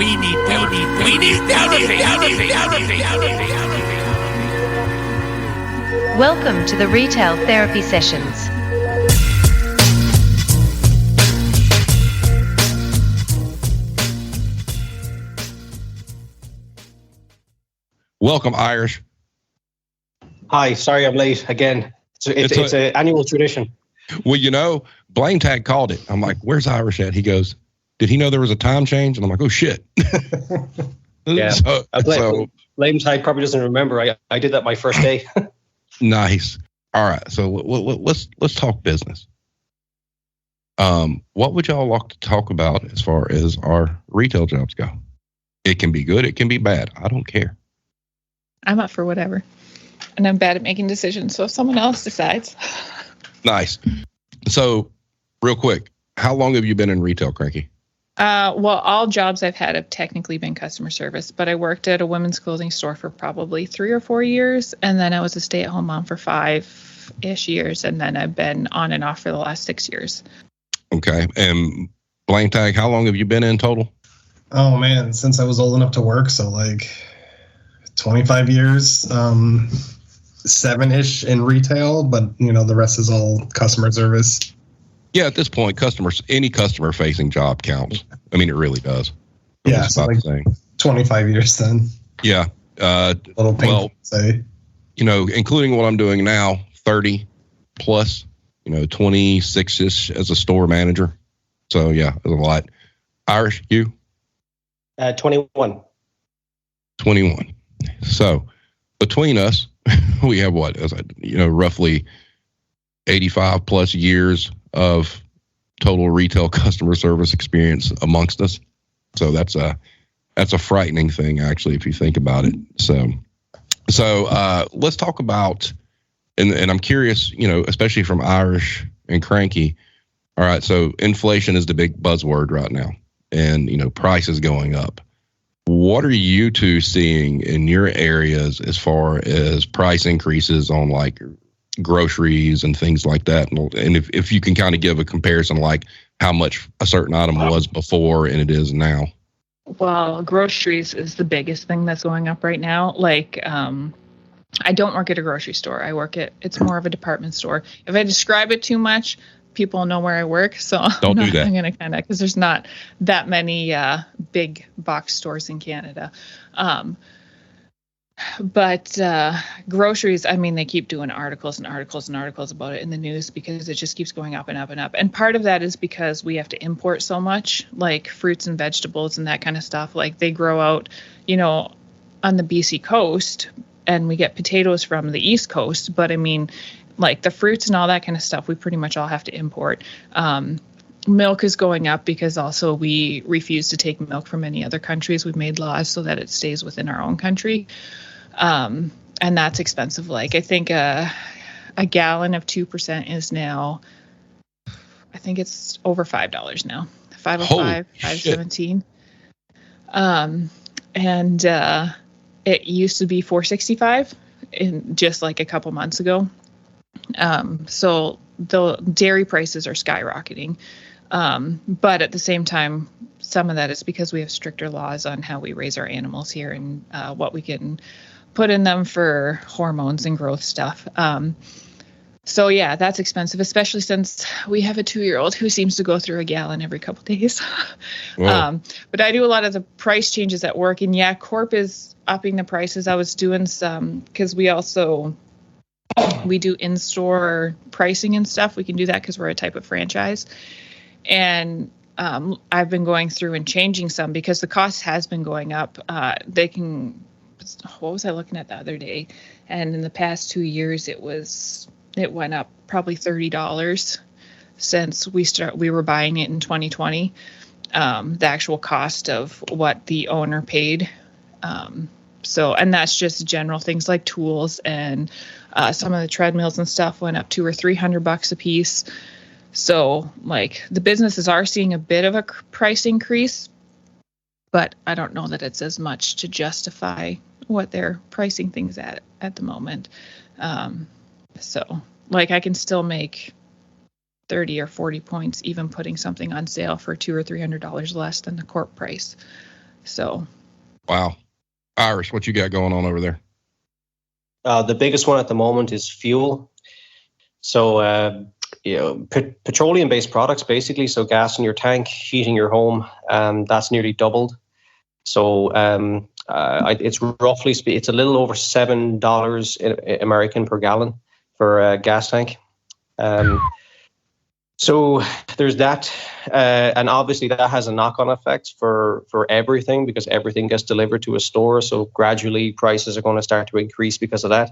Welcome to the Retail Therapy Sessions. Welcome, Irish. Hi, sorry I'm late again. It's an annual tradition. Well, Blametag called it. I'm like, where's Irish at? He goes, did he know there was a time change? And I'm like, oh, shit. Yeah. Blametag probably doesn't remember. I did that my first day. Nice. All right. So let's talk business. What would y'all like to talk about as far as our retail jobs go? It can be good. It can be bad. I don't care. I'm up for whatever. And I'm bad at making decisions. So if someone else decides. Nice. So real quick, how long have you been in retail, Cranky? Well, all jobs I've had have technically been customer service, but I worked at a women's clothing store for probably 3 or 4 years. And then I was a stay-at-home mom for 5-ish years. And then I've been on and off for the last 6 years. Okay. And Blametag, how long have you been in total? Oh, man, since I was old enough to work. So like 25 years, 7-ish in retail, but the rest is all customer service. Yeah, at this point, any customer-facing job counts. I mean, it really does. Yeah, so like 25 years then. Yeah. Little painful to say. Including what I'm doing now, 30 plus, 26-ish as a store manager. So, yeah, it's a lot. Irish, you? 21. 21. So, between us, we have roughly 85 plus years of total retail customer service experience amongst us. So that's a frightening thing, actually, if you think about it. So let's talk about, and I'm curious, especially from Irish and Cranky. All right. So inflation is the big buzzword right now, and, price is going up. What are you two seeing in your areas as far as price increases on like groceries and things like that? And if you can kind of give a comparison, like how much a certain item was before and it is now. Well, groceries is the biggest thing that's going up right now. Like, I don't work at a grocery store. It's more of a department store. If I describe it too much, people know where I work. So don't do that. I'm going to because there's not that many big box stores in Canada. But groceries, I mean, they keep doing articles and articles and articles about it in the news because it just keeps going up and up and up. And part of that is because we have to import so much, like fruits and vegetables and that kind of stuff. Like they grow out, on the BC coast, and we get potatoes from the East Coast. But I mean, like the fruits and all that kind of stuff, we pretty much all have to import. Milk is going up because also we refuse to take milk from any other countries. We've made laws so that it stays within our own country. And that's expensive. Like I think a gallon of 2% is now, I think it's over $5 now. $5.05, $5.17. And it used to be $4.65 in just like a couple months ago. So the dairy prices are skyrocketing. But at the same time, some of that is because we have stricter laws on how we raise our animals here and what we can put in them for hormones and growth stuff. So yeah, that's expensive, especially since we have a 2-year-old who seems to go through a gallon every couple days. But I do a lot of the price changes at work, and yeah, Corp is upping the prices. I was doing some because we do in-store pricing and stuff. We can do that because we're a type of franchise. And I've been going through and changing some because the cost has been going up. What was I looking at the other day? And in the past 2 years, it went up probably $30 since we were buying it in 2020. The actual cost of what the owner paid. And that's just general things like tools and some of the treadmills and stuff went up $200 or $300 a piece. So like the businesses are seeing a bit of a price increase, but I don't know that it's as much to justify what they're pricing things at the moment. So like I can still make 30 or 40 points, even putting something on sale for $200 or $300 less than the Corp price. So. Wow. Irish, what you got going on over there? The biggest one at the moment is fuel. So, petroleum-based products, basically. So gas in your tank, heating your home, that's nearly doubled. So it's a little over $7 American per gallon for a gas tank. So there's that, and obviously that has a knock-on effect for everything, because everything gets delivered to a store. So gradually prices are going to start to increase because of that.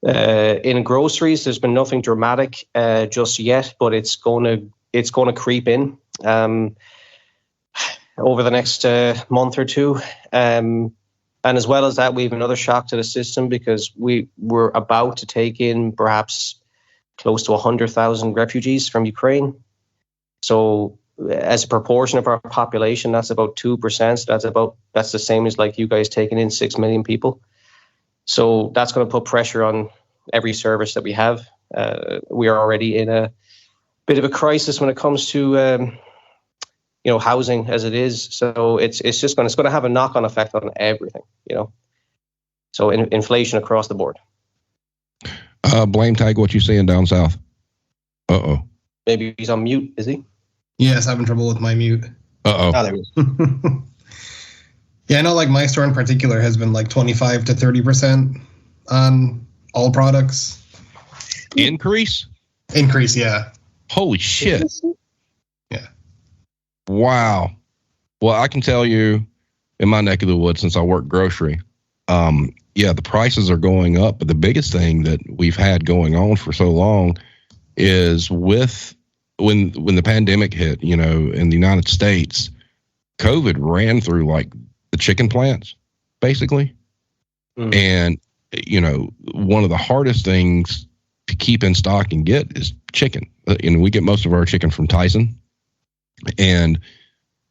In groceries, there's been nothing dramatic just yet, but it's going to creep in over the next month or two. And as well as that, we have another shock to the system, because we're about to take in perhaps close to 100,000 refugees from Ukraine. So as a proportion of our population, that's about 2%. So that's the same as like you guys taking in 6 million people. So that's going to put pressure on every service that we have. We are already in a bit of a crisis when it comes to housing as it is. So it's going to have a knock-on effect on everything, So inflation across the board. Blametag, what you seeing down south? Uh-oh. Maybe he's on mute, is he? Yes, having trouble with my mute. Uh-oh. There he is. Yeah, I know like my store in particular has been like 25 to 30% on all products. Increase, yeah. Holy shit. Yeah. Wow. Well, I can tell you in my neck of the woods, since I work grocery, the prices are going up. But the biggest thing that we've had going on for so long is when the pandemic hit, in the United States, COVID ran through like the chicken plants, basically. Mm. And, one of the hardest things to keep in stock and get is chicken. We get most of our chicken from Tyson. And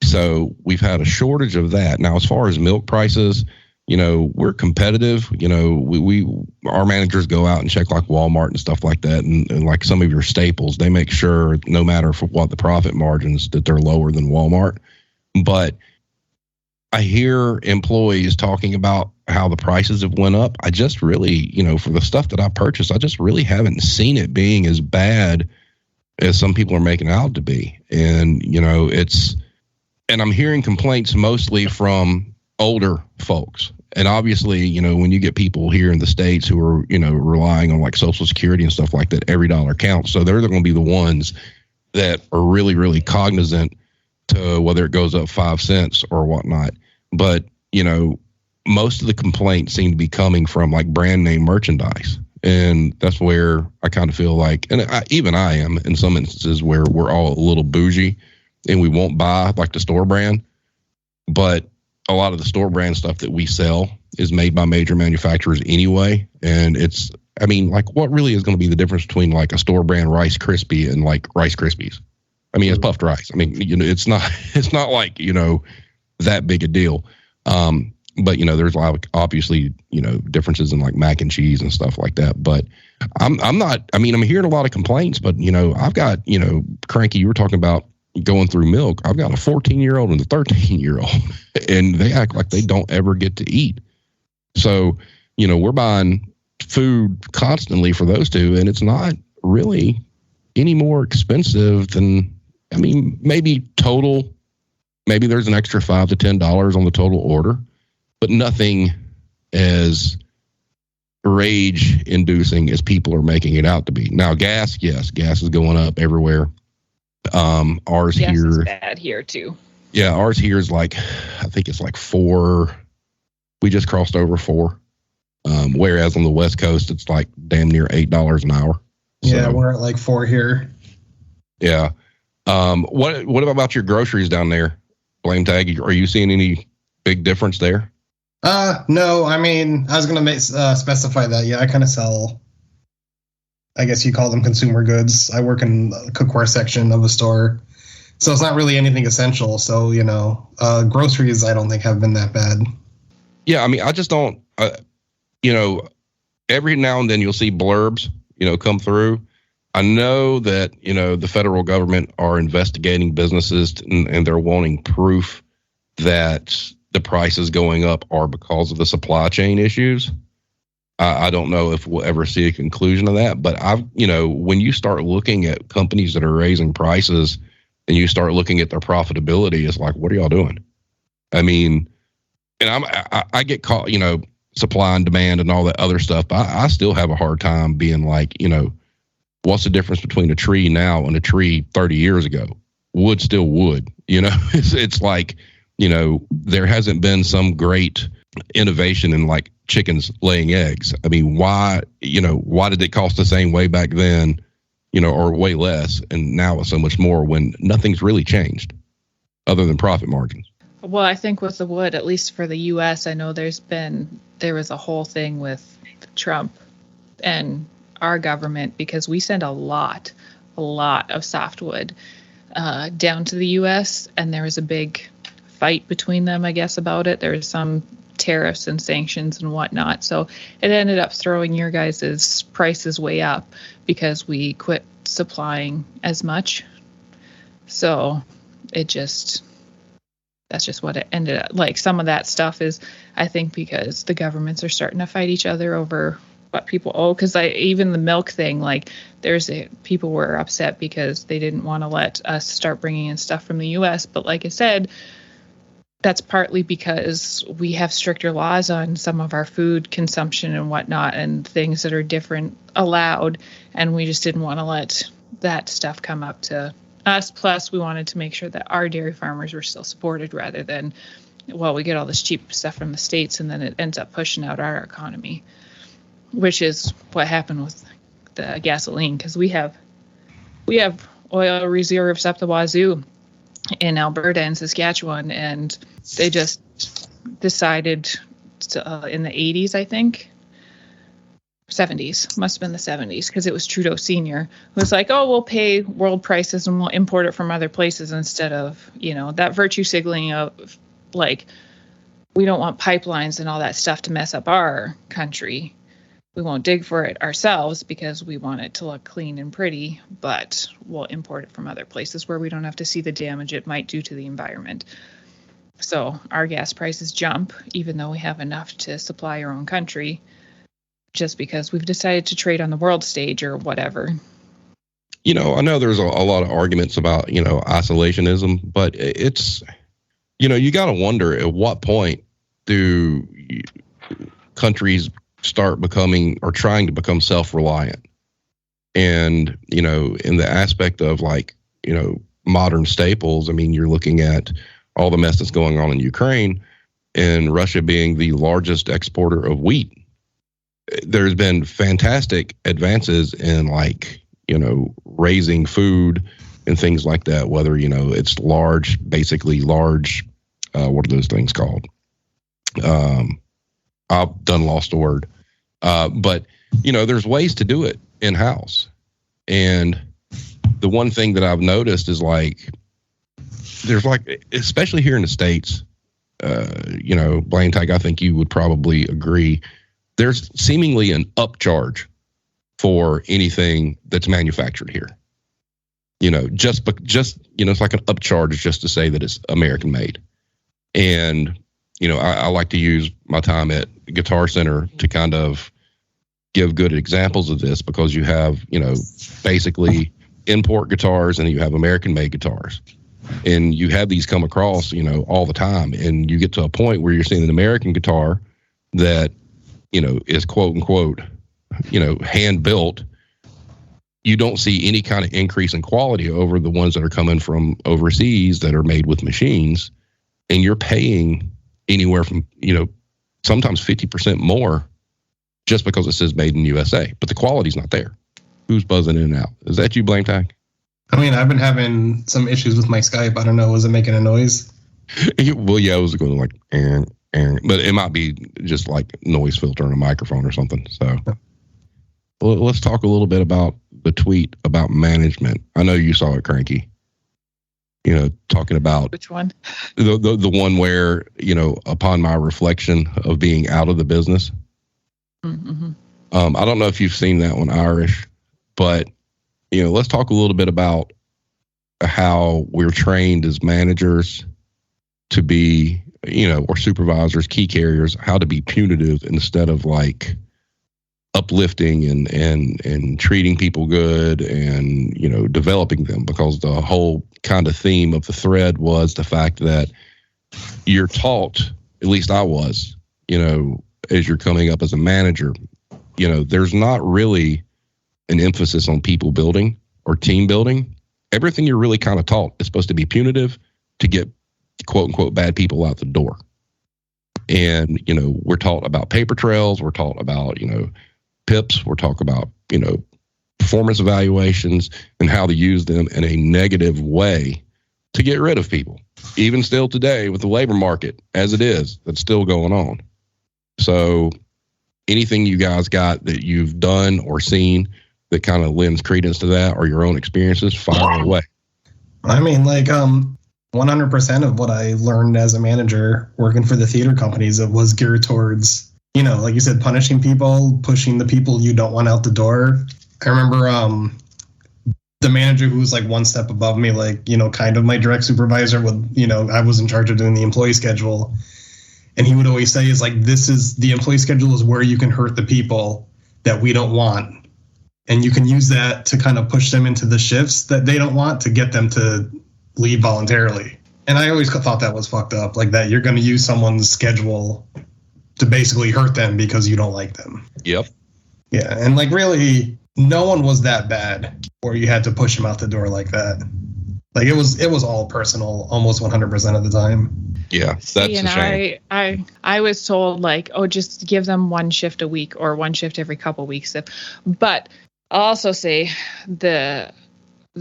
so we've had a shortage of that. Now, as far as milk prices, we're competitive. Our managers go out and check like Walmart and stuff like that. And like some of your staples, they make sure no matter for what the profit margins that they're lower than Walmart. But I hear employees talking about how the prices have went up. I just really, for the stuff that I purchased, I just really haven't seen it being as bad as some people are making it out to be. And, and I'm hearing complaints mostly from older folks. And obviously, when you get people here in the States who are, relying on like Social Security and stuff like that, every dollar counts. So they're going to be the ones that are really, really cognizant to whether it goes up 5 cents or whatnot. But, most of the complaints seem to be coming from like brand name merchandise. And that's where I kind of feel like, and I am in some instances where we're all a little bougie and we won't buy like the store brand. But a lot of the store brand stuff that we sell is made by major manufacturers anyway. And what really is going to be the difference between like a store brand Rice Krispie and like Rice Krispies? It's puffed rice. It's not like, that big a deal. But, there's a lot of obviously, differences in like mac and cheese and stuff like that. But I'm hearing a lot of complaints, but, I've got, Cranky, you were talking about going through milk. I've got a 14-year-old and a 13-year-old, and they act like they don't ever get to eat. So, we're buying food constantly for those two, and it's not really any more expensive than, maybe there's an extra $5 to $10 on the total order, but nothing as rage-inducing as people are making it out to be. Now, gas is going up everywhere. Ours gas here is bad here too. Yeah, ours here is like, I think it's like 4. We just crossed over 4. Whereas on the West Coast, it's like damn near $8 an hour. So, yeah, we're at like 4 here. Yeah. What about your groceries down there, Blametag? Are you seeing any big difference there? No, I was going to specify that. Yeah, I kind of sell, I guess you call them consumer goods. I work in the cookware section of a store. So it's not really anything essential. So, groceries, I don't think have been that bad. Yeah, I just don't, every now and then you'll see blurbs, come through. I know that, the federal government are investigating businesses and they're wanting proof that the prices going up are because of the supply chain issues. I don't know if we'll ever see a conclusion of that, but when you start looking at companies that are raising prices and you start looking at their profitability, it's like, what are y'all doing? I mean, and I get caught, supply and demand and all that other stuff, but I still have a hard time being like, what's the difference between a tree now and a tree 30 years ago? Wood still wood, it's like, there hasn't been some great innovation in like chickens laying eggs. I mean, why did it cost the same way back then, or way less, and now it's so much more when nothing's really changed other than profit margins? Well, I think with the wood, at least for the U.S., I know there was a whole thing with Trump and our government, because we send a lot of softwood down to the U.S., and there was a big fight between them, I guess, about it. There was some tariffs and sanctions and whatnot. So it ended up throwing your guys' prices way up because we quit supplying as much. So that's just what it ended up like. Some of that stuff is, I think, because the governments are starting to fight each other over what people owe. Because even the milk thing, like people were upset because they didn't want to let us start bringing in stuff from the U.S. But like I said, that's partly because we have stricter laws on some of our food consumption and whatnot, and things that are different allowed. And we just didn't want to let that stuff come up to us. Plus, we wanted to make sure that our dairy farmers were still supported, rather than, well, we get all this cheap stuff from the States and then it ends up pushing out our economy, which is what happened with the gasoline. Because we have oil reserves up the wazoo in Alberta and Saskatchewan, and they just decided to, in the 80s, I think, 70s, must have been the 70s, because it was Trudeau Sr. who was like, oh, we'll pay world prices and we'll import it from other places, instead of, that virtue signaling of like, we don't want pipelines and all that stuff to mess up our country. We won't dig for it ourselves because we want it to look clean and pretty, but we'll import it from other places where we don't have to see the damage it might do to the environment. So our gas prices jump, even though we have enough to supply our own country, just because we've decided to trade on the world stage or whatever. I know there's a lot of arguments about, isolationism, but it's, you got to wonder, at what point do countries start becoming or trying to become self-reliant? And, in the aspect of like, modern staples, I mean, you're looking at all the mess that's going on in Ukraine and Russia being the largest exporter of wheat. There's been fantastic advances in like, raising food and things like that, whether, it's basically large, what are those things called? I've done lost a word. But, there's ways to do it in-house. And the one thing that I've noticed is like, there's like, especially here in the States, Blametag, I think you would probably agree, there's seemingly an upcharge for anything that's manufactured here. Just it's like an upcharge just to say that it's American made. And, I like to use my time at Guitar Center to kind of give good examples of this, because you have, basically import guitars and you have American made guitars. And you have these come across, all the time. And you get to a point where you're seeing an American guitar that, is quote unquote, hand built. You don't see any kind of increase in quality over the ones that are coming from overseas that are made with machines. And you're paying anywhere from, sometimes 50% more just because it says made in USA, but the quality's not there. Who's buzzing in and out? Is that you, Blametag? I mean, I've been having some issues with my Skype. I don't know. Was it making a noise? Well, yeah, it was going like, but it might be just like noise filter on a microphone or something. So well, let's talk a little bit about the tweet about management. I know you saw it, Cranky. Talking about which one? The one where, upon my reflection of being out of the business. Mm-hmm. I don't know if you've seen that one, Irish, but let's talk a little bit about how we're trained as managers to be or supervisors, key carriers, how to be punitive instead of like uplifting and treating people good and, developing them, because the whole kind of theme of the thread was the fact that you're taught, at least I was, as you're coming up as a manager, there's not really an emphasis on people building or team building. Everything you're really kind of taught is supposed to be punitive to get quote unquote bad people out the door. And, we're taught about paper trails. We're taught about, PIPs. We're taught about, performance evaluations and how to use them in a negative way to get rid of people. Even still today with the labor market as it is, that's still going on. So anything you guys got that you've done or seen that kind of lends credence to that, or your own experiences, fire away. I mean, 100% of what I learned as a manager working for the theater companies, it was geared towards, like you said, punishing people, pushing the people you don't want out the door. I remember the manager who was like one step above me, kind of my direct supervisor would, I was in charge of doing the employee schedule. And he would always say is like, the employee schedule is where you can hurt the people that we don't want. And you can use that to kind of push them into the shifts that they don't want to get them to leave voluntarily. And I always thought that was fucked up, like that you're going to use someone's schedule to basically hurt them because you don't like them. Yep. Yeah. And really, no one was that bad or you had to push them out the door like that. Like it was all personal almost 100% of the time. Yeah, that's a shame. I was told just give them one shift a week or one shift every couple weeks. But I'll also say the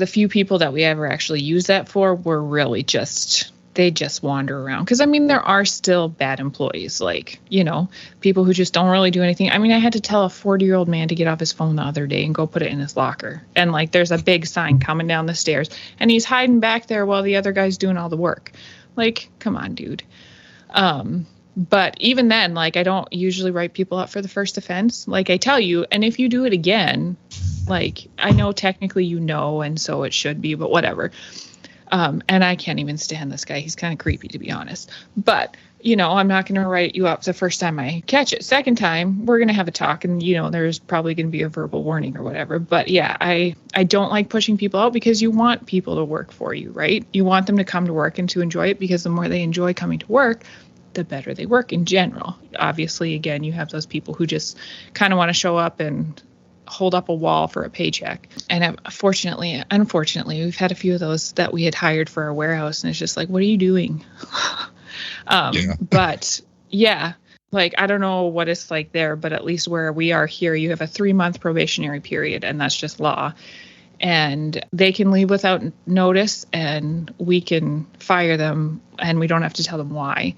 few people that we ever actually used that for were really they just wander around. Because, there are still bad employees, people who just don't really do anything. I had to tell a 40-year-old man to get off his phone the other day and go put it in his locker. And, there's a big sign coming down the stairs. And he's hiding back there while the other guy's doing all the work. Come on, dude. But even then, I don't usually write people up for the first offense. I tell you, and if you do it again, I know technically and so it should be, but whatever. And I can't even stand this guy. He's kind of creepy, to be honest. But, I'm not going to write you up the first time I catch it. Second time, we're going to have a talk and, there's probably going to be a verbal warning or whatever. But yeah, I don't like pushing people out because you want people to work for you, right? You want them to come to work and to enjoy it, because the more they enjoy coming to work, the better they work in general. Obviously, again, you have those people who just kind of want to show up and hold up a wall for a paycheck. And unfortunately, we've had a few of those that we had hired for our warehouse, and it's just what are you doing? Yeah. But yeah, I don't know what it's like there, but at least where we are here, you have a 3-month probationary period, and that's just law. And they can leave without notice, and we can fire them, and we don't have to tell them why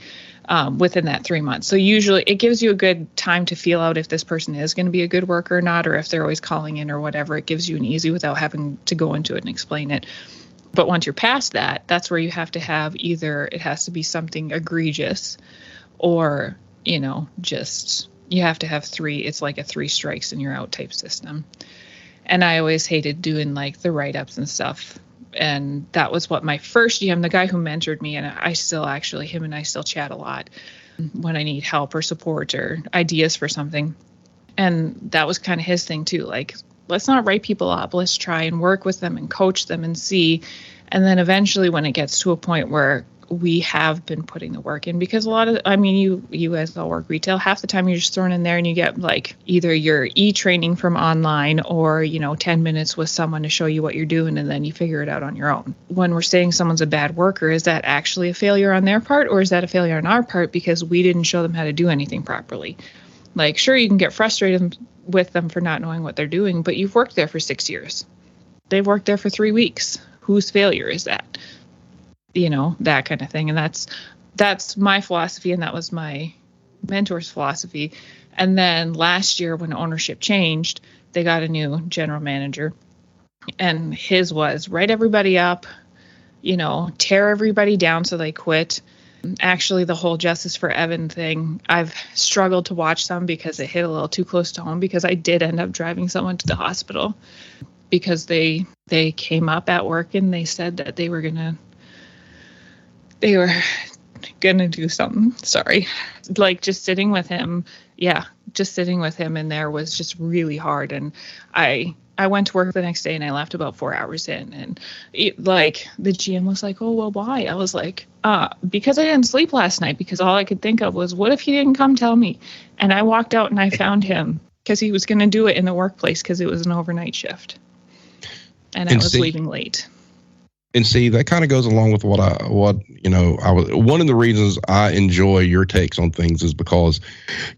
within that 3 months. So usually it gives you a good time to feel out if this person is going to be a good worker or not, or if they're always calling in or whatever. It gives you an easy without having to go into it and explain it. But once you're past that, that's where you have to have either it has to be something egregious or, just you have to have 3. It's like a 3 strikes and you're out type system. And I always hated doing the write-ups and stuff. And that was what my first GM, the guy who mentored me, and him and I still chat a lot when I need help or support or ideas for something. And that was kind of his thing too. Let's not write people up. Let's try and work with them and coach them and see. And then eventually when it gets to a point where we have been putting the work in, because a lot of, you guys all work retail, half the time you're just thrown in there and you get either your e-training from online or, 10 minutes with someone to show you what you're doing, and then you figure it out on your own. When we're saying someone's a bad worker, is that actually a failure on their part, or is that a failure on our part because we didn't show them how to do anything properly? Sure, you can get frustrated with them for not knowing what they're doing, but you've worked there for 6 years. They've worked there for 3 weeks. Whose failure is that? That kind of thing. And that's my philosophy, and that was my mentor's philosophy. And then last year when ownership changed, they got a new general manager, and his was write everybody up, tear everybody down so they quit. Actually, the whole Justice for Evan thing, I've struggled to watch some because it hit a little too close to home, because I did end up driving someone to the hospital because they came up at work and they said that they were gonna do something. Sorry. Like just sitting with him. Yeah. Just sitting with him in there was just really hard. And I went to work the next day and I left about 4 hours in, and the GM was like, oh, well, why? I was like, because I didn't sleep last night, because all I could think of was, what if he didn't come tell me? And I walked out and I found him because he was going to do it in the workplace because it was an overnight shift. And I was leaving late. And see, that kind of goes along with one of the reasons I enjoy your takes on things is because,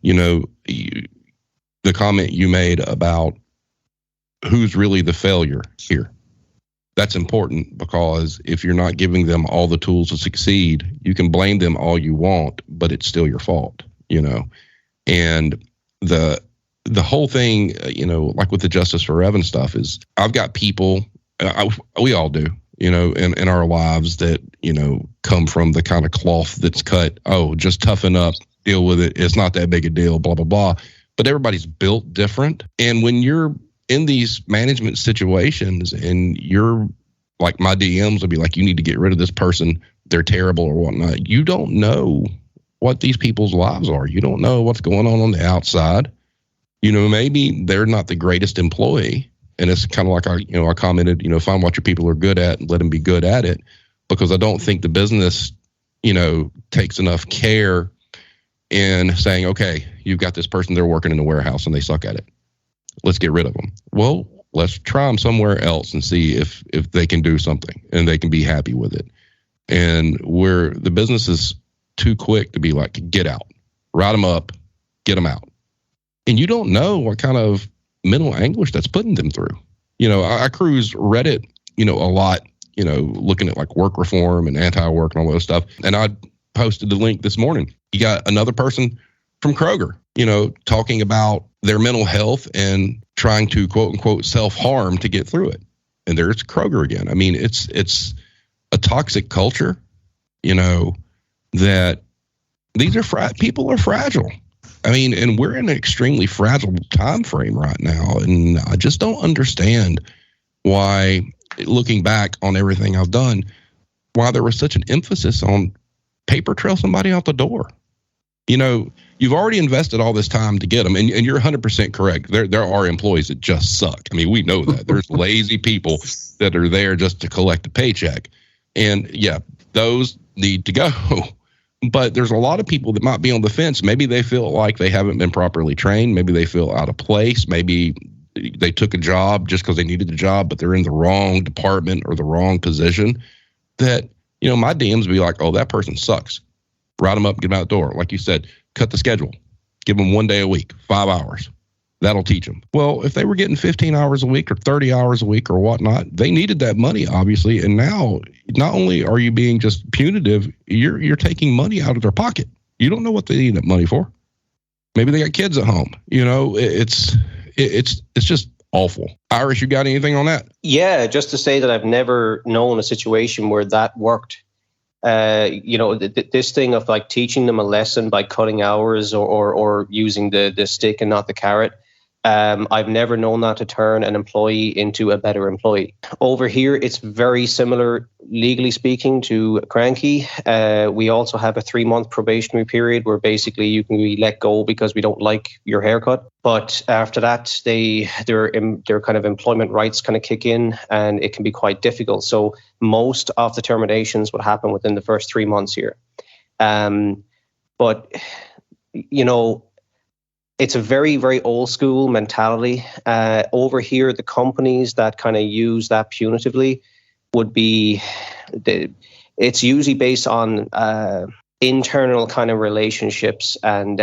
the comment you made about who's really the failure here. That's important, because if you're not giving them all the tools to succeed, you can blame them all you want, but it's still your fault, And the whole thing, like with the Justice for Evan stuff, is I've got people, we all do, in our lives that, come from the kind of cloth that's cut, just toughen up, deal with it. It's not that big a deal, blah, blah, blah. But everybody's built different. And when you're in these management situations and you're like, my DMs will be like, you need to get rid of this person, they're terrible or whatnot. You don't know what these people's lives are. You don't know what's going on the outside. Maybe they're not the greatest employee. And it's kind of like I commented, find what your people are good at and let them be good at it. Because I don't think the business, takes enough care in saying, okay, you've got this person, they're working in the warehouse and they suck at it. Let's get rid of them. Well, let's try them somewhere else and see if they can do something and they can be happy with it. And where the business is too quick to be like, get out, write them up, get them out. And you don't know what kind of mental anguish that's putting them through. I cruise Reddit, a lot, looking at like work reform and anti-work and all those stuff. And I posted the link this morning. You got another person from Kroger, talking about their mental health and trying to quote unquote self-harm to get through it. And there's Kroger again. I mean, it's a toxic culture, that these are people are fragile. I mean, and we're in an extremely fragile time frame right now. And I just don't understand why, looking back on everything I've done, why there was such an emphasis on paper trail somebody out the door. You've already invested all this time to get them, and you're 100% correct. There are employees that just suck. I mean, we know that. There's lazy people that are there just to collect a paycheck. And yeah, those need to go. But there's a lot of people that might be on the fence. Maybe they feel like they haven't been properly trained. Maybe they feel out of place. Maybe they took a job just because they needed the job, but they're in the wrong department or the wrong position. That, my DMs be like, oh, that person sucks. Write them up, get them out the door. Like you said, cut the schedule. Give them 1 day a week, 5 hours. That'll teach them. Well, if they were getting 15 hours a week or 30 hours a week or whatnot, they needed that money, obviously. And now, not only are you being just punitive, you're taking money out of their pocket. You don't know what they need that money for. Maybe they got kids at home. It's just awful. Irish, you got anything on that? Yeah, just to say that I've never known a situation where that worked. This thing of like teaching them a lesson by cutting hours or using the stick and not the carrot. I've never known that to turn an employee into a better employee. Over here, it's very similar, legally speaking, to Cranky. We also have a 3-month probationary period where basically you can be let go because we don't like your haircut. But after that, their kind of employment rights kind of kick in, and it can be quite difficult. So most of the terminations would happen within the first 3 months here. But it's a very, very old school mentality. Over here, the companies that kind of use that punitively would be, it's usually based on internal kind of relationships and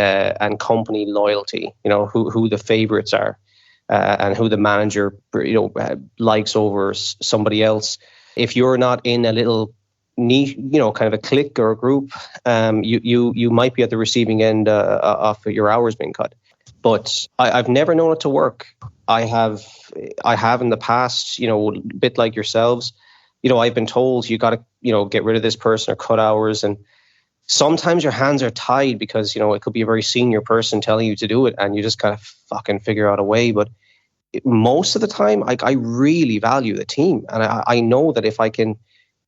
company loyalty. Who the favorites are and who the manager likes over somebody else. If you're not in a little niche, kind of a clique or a group, you might be at the receiving end of your hours being cut. But I've never known it to work. I have in the past, a bit like yourselves. I've been told you got to, get rid of this person or cut hours, and sometimes your hands are tied because it could be a very senior person telling you to do it, and you just kind of fucking figure out a way. But most of the time, I really value the team, and I know that if I can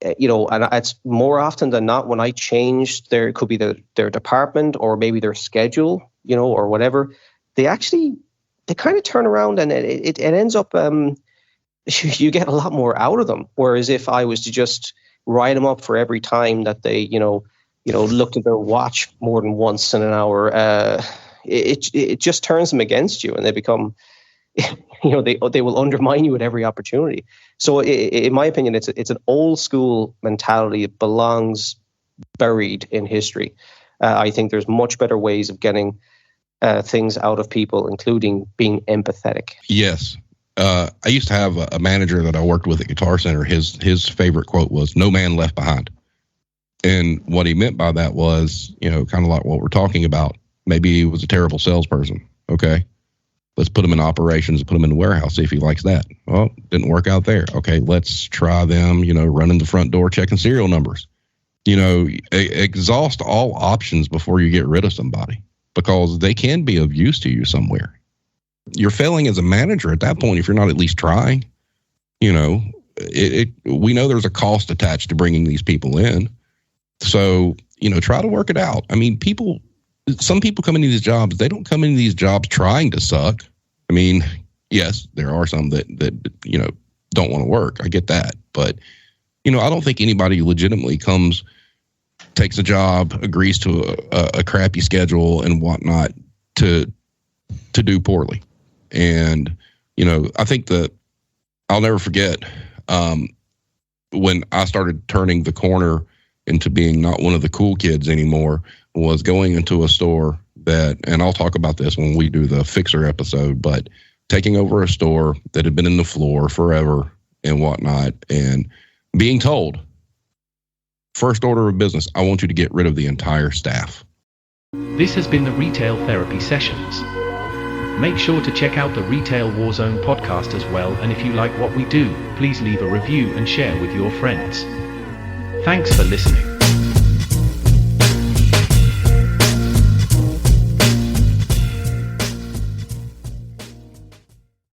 and it's more often than not when I changed it could be their department or maybe their schedule, or whatever, they kind of turn around and it ends up, you get a lot more out of them. Whereas if I was to just write them up for every time that they, looked at their watch more than once in an hour, it just turns them against you, and they become, they will undermine you at every opportunity. So in my opinion, it's an old school mentality. It belongs buried in history. I think there's much better ways of getting things out of people, including being empathetic. Yes. I used to have a manager that I worked with at Guitar Center. His favorite quote was "No man left behind." And what he meant by that was, kind of like what we're talking about. Maybe he was a terrible salesperson. Okay. Let's put him in operations, put him in the warehouse, see if he likes that. Well, didn't work out there. Okay, let's try them, running the front door, checking serial numbers. Exhaust all options before you get rid of somebody, because they can be of use to you somewhere. You're failing as a manager at that point if you're not at least trying. We know there's a cost attached to bringing these people in. So, try to work it out. I mean, some people come into these jobs, they don't come into these jobs trying to suck. I mean, yes, there are some that don't want to work. I get that. But, I don't think anybody legitimately takes a job, agrees to a crappy schedule and whatnot to do poorly. And, I think that I'll never forget when I started turning the corner into being not one of the cool kids anymore, was going into a store and I'll talk about this when we do the Fixer episode, but taking over a store that had been in the floor forever and whatnot, and being told, first order of business, I want you to get rid of the entire staff. This has been the Retail Therapy Sessions. Make sure to check out the Retail Warzone podcast as well, and if you like what we do, please leave a review and share with your friends. Thanks for listening.